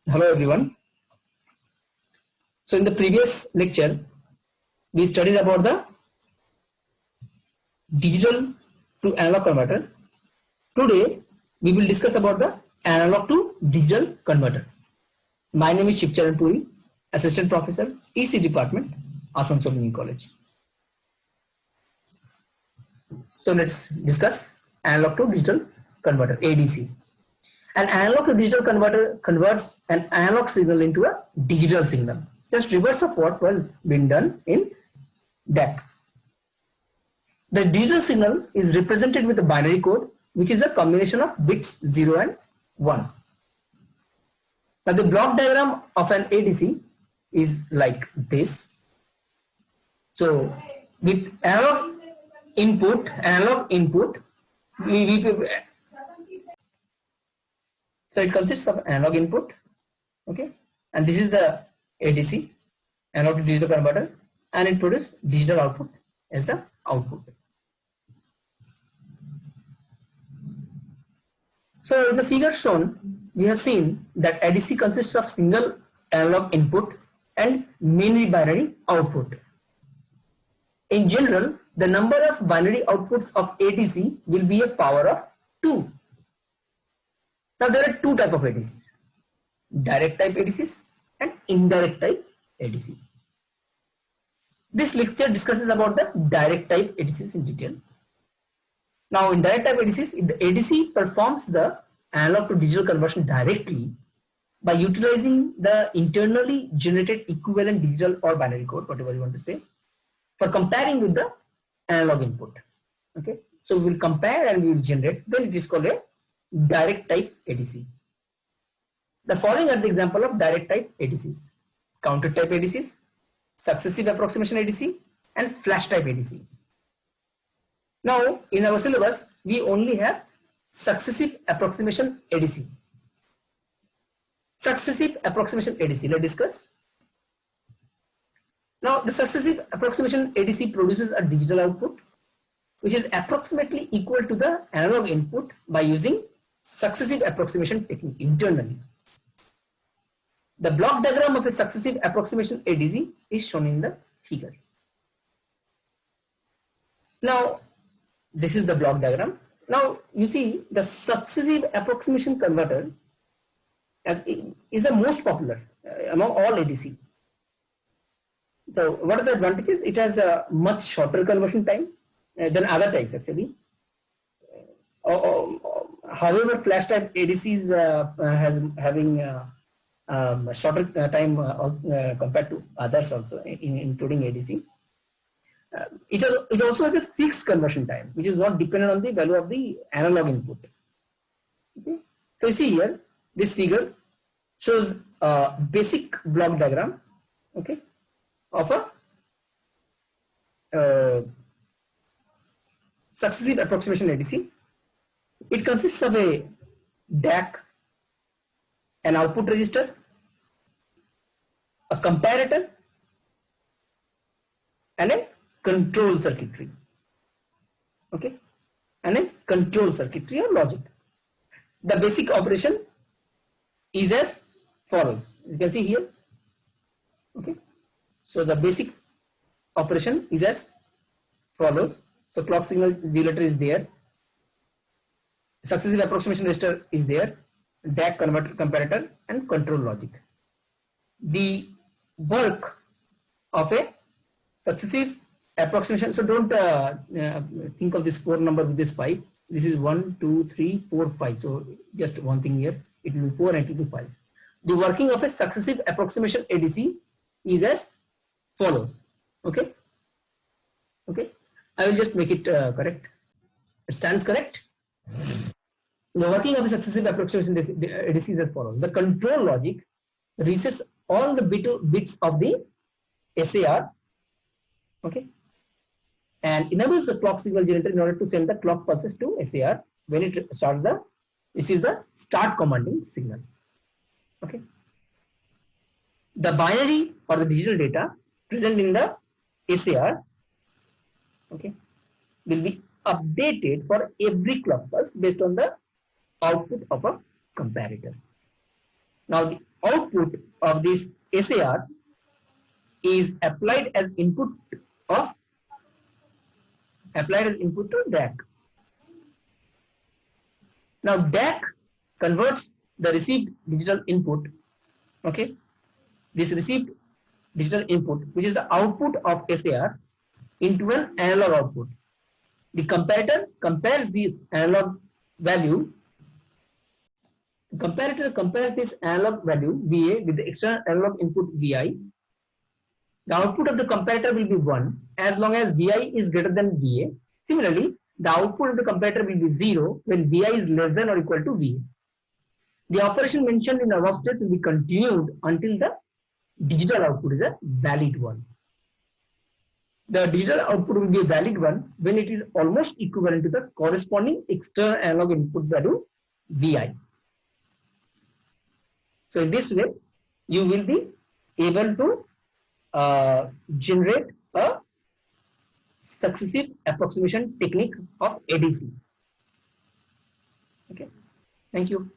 Hello everyone. So in the previous lecture, we studied about the digital to analog converter. Today, we will discuss about the analog to digital converter. My name is Shivcharan Puri, Assistant Professor, EC Department, Asansol Engineering College. So let's discuss analog to digital converter, ADC. An analog to digital converter converts an analog signal into a digital signal. Just reverse of what was been done in DAC. The digital signal is represented with a binary code, which is a combination of bits 0 and 1. Now the block diagram of an ADC is like this. So with analog input, so it consists of analog input, okay, and this is the ADC, analog to digital converter, and it produces digital output as the output. So in the figure shown, we have seen that ADC consists of single analog input and many binary output. In general, the number of binary outputs of ADC will be a power of 2. Now there are two types of ADCs, direct type ADCs and indirect type ADC. This lecture discusses about the direct type ADCs in detail. Now in direct type ADCs, the ADC performs the analog to digital conversion directly by utilizing the internally generated equivalent digital or binary code, whatever you want to say, for comparing with the analog input. Okay, so we will compare and we will generate, then it is called a direct type ADC. The following are the example of direct type ADCs: counter type ADCs, successive approximation ADC, and flash type ADC. Now in our syllabus we only have successive approximation ADC. Successive approximation ADC, let's discuss. Now the successive approximation ADC produces a digital output which is approximately equal to the analog input by using successive approximation technique internally. The block diagram of a successive approximation ADC is shown in the figure. Now this is the block diagram. Now you see the successive approximation converter is the most popular among all ADC. So what are the advantages? It has a much shorter conversion time than other types actually. However, flash type ADCs having a shorter time compared to others also, including ADC. It also has a fixed conversion time, which is not dependent on the value of the analog input. Okay. So you see here, this figure shows a basic block diagram, okay, of a successive approximation ADC. It consists of a DAC, an output register, a comparator, and a control circuitry. Okay, and a control circuitry or logic. The basic operation is as follows. You can see here. Okay, so the basic operation is as follows. So clock signal regulator is there, successive approximation register is there, DAC, converter, comparator, and control logic. The work of a successive approximation, so don't think of this 4 number with this 5. This is 1, 2, 3, 4, 5. So just one thing here, it will be 4 and it will be 5. The working of a successive approximation ADC is as follows. Okay. Okay. I will just make it correct. It stands correct. The working of a successive approximation ADC is as follows. The control logic resets all the bits of the SAR, okay, and enables the clock signal generator in order to send the clock pulses to SAR when it starts this is the start commanding signal. Okay. The binary or the digital data present in the SAR, okay, will be updated for every clock pulse based on the output of a comparator. Now output of this SAR is applied as input to DAC. Now DAC converts the received digital input, okay, this received digital input, which is the output of SAR, into an analog output. The comparator compares the analog value. The comparator compares this analog value VA with the external analog input VI. The output of the comparator will be 1 as long as VI is greater than VA. Similarly, the output of the comparator will be 0 when VI is less than or equal to VA. The operation mentioned in the above step will be continued until the digital output is a valid one. The digital output will be a valid one when it is almost equivalent to the corresponding external analog input value VI. So in this way, you will be able to generate a successive approximation technique of ADC. Okay, thank you.